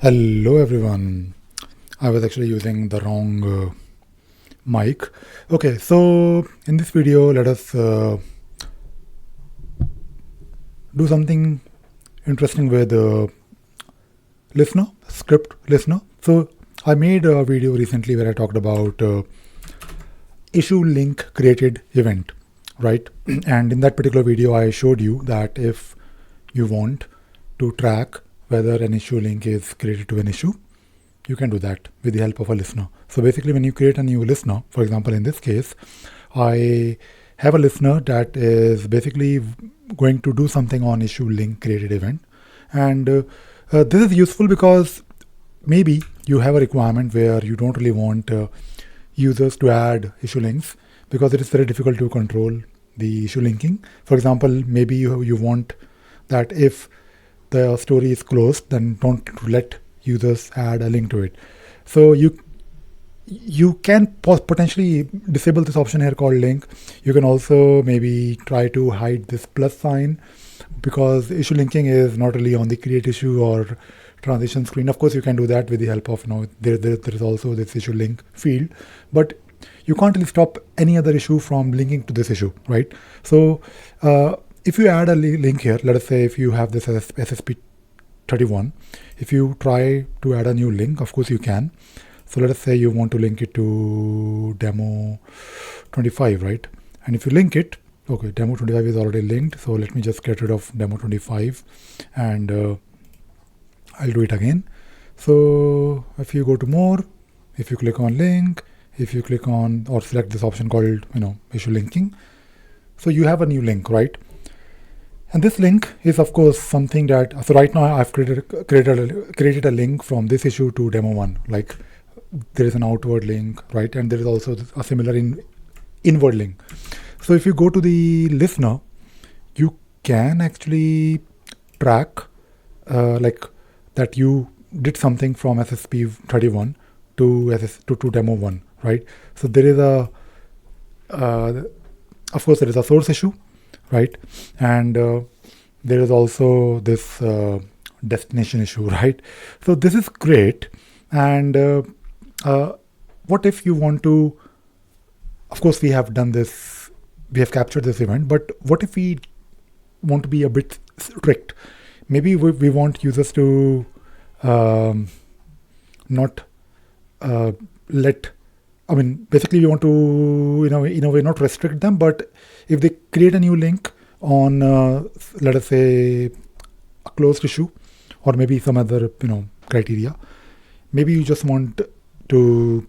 Hello everyone. I was actually using the wrong mic. Okay, so in this video, let us do something interesting with listener, script listener. So I made a video recently where I talked about issue link created event, right? And in that particular video, I showed you that if you want to track whether an issue link is created to an issue, you can do that with the help of a listener. So basically, when you create a new listener, for example, in this case, I have a listener that is basically going to do something on issue link created event. And this is useful because maybe you have a requirement where you don't really want users to add issue links because it is very difficult to control the issue linking. For example, maybe you want that if the story is closed, then don't let users add a link to it. So you can potentially disable this option here called link. You can also maybe try to hide this plus sign because issue linking is not really on the create issue or transition screen. Of course, you can do that with the help of, there is also this issue link field, but you can't really stop any other issue from linking to this issue, right? So if you add a link here, let us say if you have this as SSP31, if you try to add a new link, of course you can. So let us say you want to link it to demo 25, right? And if you link it, okay, demo 25 is already linked. So let me just get rid of demo 25 and I'll do it again. So if you go to more, if you click on link, if you click on or select this option called, issue linking, so you have a new link, right? And this link is, of course, something that, so right now I've created a link from this issue to demo 1. Like there is an outward link, right? And there is also a similar inward link. So if you go to the listener, you can actually track like that you did something from SSP31 to demo 1, right? So there is of course, there is a source issue, right? And there is also this destination issue, right? So this is great. And what if you want to, of course, we have done this, we have captured this event, but what if we want to be a bit strict? Maybe we want users to not basically we want to, in a way, not restrict them, but if they create a new link on, let us say, a closed issue, or maybe some other, criteria, maybe you just want to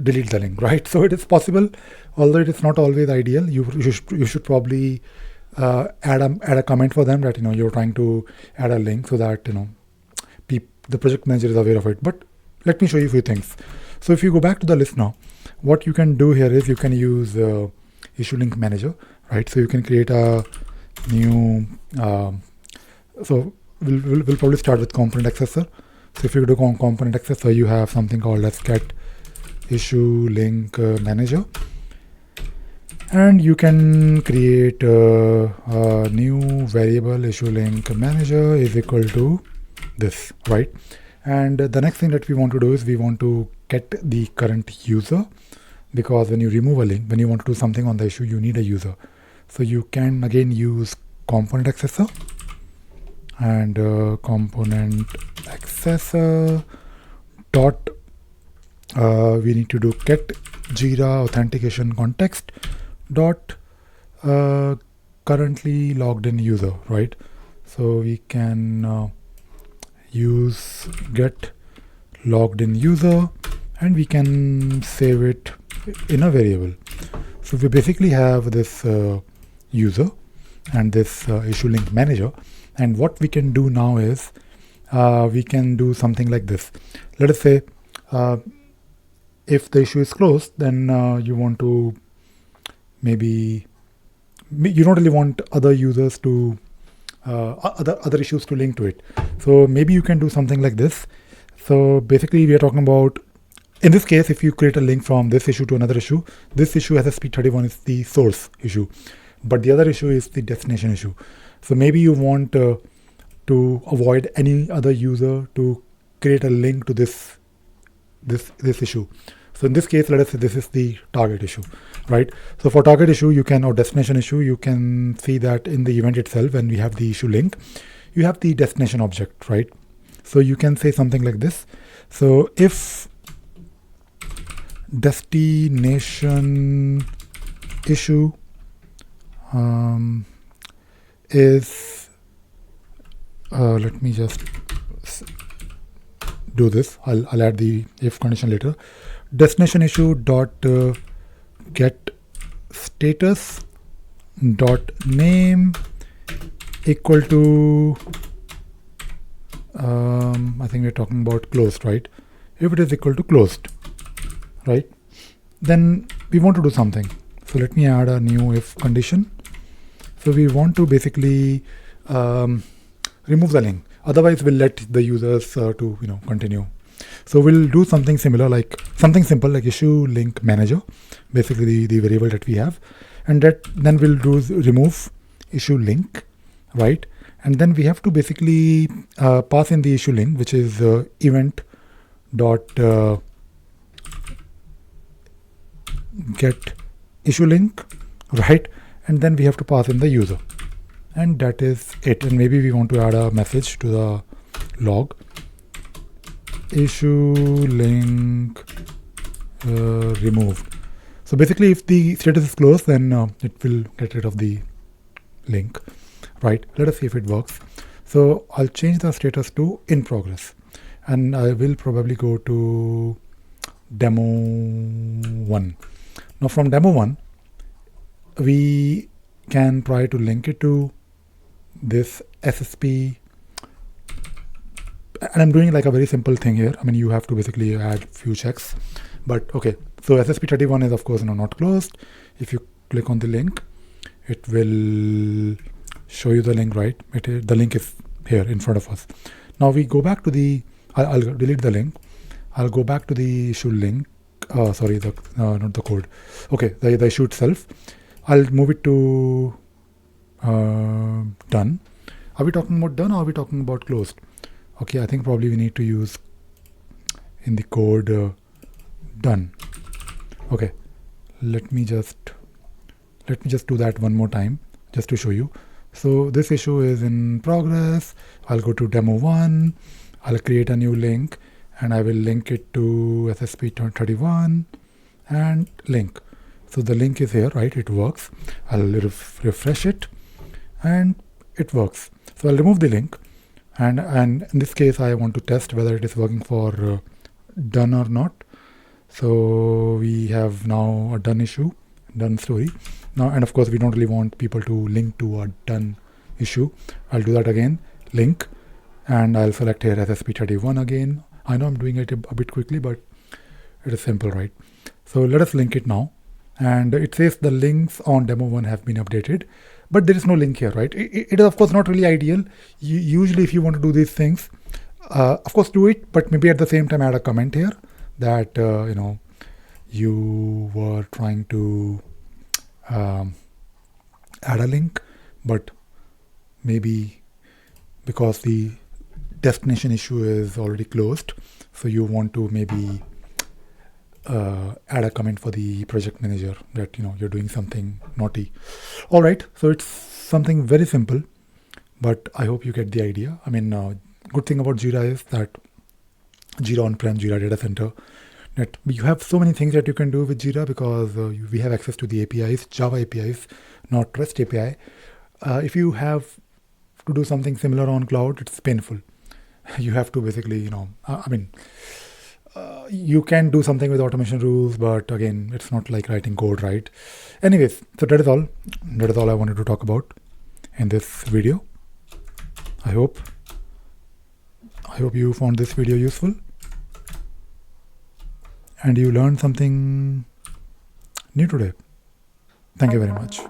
delete the link, right? So it is possible, although it is not always ideal. You should probably add a comment for them that you're trying to add a link so that the project manager is aware of it. But let me show you a few things. So if you go back to the listener, what you can do here is you can use issue link manager, right? So you can create a new. So we'll probably start with component accessor. So if you do component accessor, you have something called as get issue link manager, and you can create a new variable issue link manager is equal to this, right? And the next thing that we want to do is we want to get the current user, because when you remove a link, when you want to do something on the issue, you need a user. So you can again use component accessor, and component accessor dot we need to do get Jira authentication context dot currently logged in user, right? So we can use get logged in user, and we can save it in a variable. So we basically have this user and this issue link manager, and what we can do now is we can do something like this. Let us say if the issue is closed, then you want to maybe you don't really want other users to other issues to link to it. So maybe you can do something like this. So basically we are talking about, in this case, if you create a link from this issue to another issue, this issue SSP31 is the source issue, but the other issue is the destination issue. So maybe you want to avoid any other user to create a link to this issue. So in this case, let us say this is the target issue, right? So for target issue, you can, or destination issue, you can see that in the event itself, when we have the issue link, you have the destination object, right? So you can say something like this. So if destination issue is, let me just do this. I'll add the if condition later. Destination issue dot get status dot name equal to I think we're talking about closed, right? If it is equal to closed, right, then we want to do something. So let me add a new if condition. So we want to basically remove the link. Otherwise, we'll let the users to continue. So we'll do something similar, like something simple, like issue link manager, basically the variable that we have, and that then we'll do remove issue link, right? And then we have to basically pass in the issue link, which is event dot get issue link, right? And then we have to pass in the user, and that is it. And maybe we want to add a message to the log, issue link removed. So basically, if the status is closed, then it will get rid of the link, right? Let us see if it works. So I'll change the status to in progress, and I will probably go to demo 1. Now from demo 1, we can try to link it to this SSP, and I'm doing like a very simple thing here. I mean, you have to basically add few checks, but okay. So SSP31 is of course not closed. If you click on the link, it will show you the link, right? The link is here in front of us. Now we go back to the, I'll delete the link. I'll go back to the issue link. Sorry, not the code. Okay, the issue itself. I'll move it to done. Are we talking about done or are we talking about closed? Okay, I think probably we need to use in the code done. Okay, let me just do that one more time just to show you. So this issue is in progress. I'll go to demo 1. I'll create a new link and I will link it to SSP31 and link. So the link is here, right? It works. I'll refresh it and it works. So I'll remove the link, and in this case I want to test whether it is working for done or not. So we have now a done issue, done story. Now, and of course we don't really want people to link to a done issue. I'll do that again, link, and I'll select here SSP31 again. I know I'm doing it a bit quickly, but it is simple, right? So let us link it now. And it says the links on demo 1 have been updated, but there is no link here, right? It is of course not really ideal. Usually if you want to do these things, of course do it, but maybe at the same time add a comment here that, you were trying to add a link, but maybe because the destination issue is already closed, so you want to maybe add a comment for the project manager that you're doing something naughty. All right, so it's something very simple, but I hope you get the idea. I mean, good thing about Jira is that Jira on-prem, Jira data center, that you have so many things that you can do with Jira because we have access to the APIs, Java APIs, not REST API. If you have to do something similar on cloud, it's painful. You have to basically, you can do something with automation rules, but again, it's not like writing code, right? Anyways, so that is all. That is all I wanted to talk about in this video. I hope you found this video useful and you learned something new today. Thank you very much.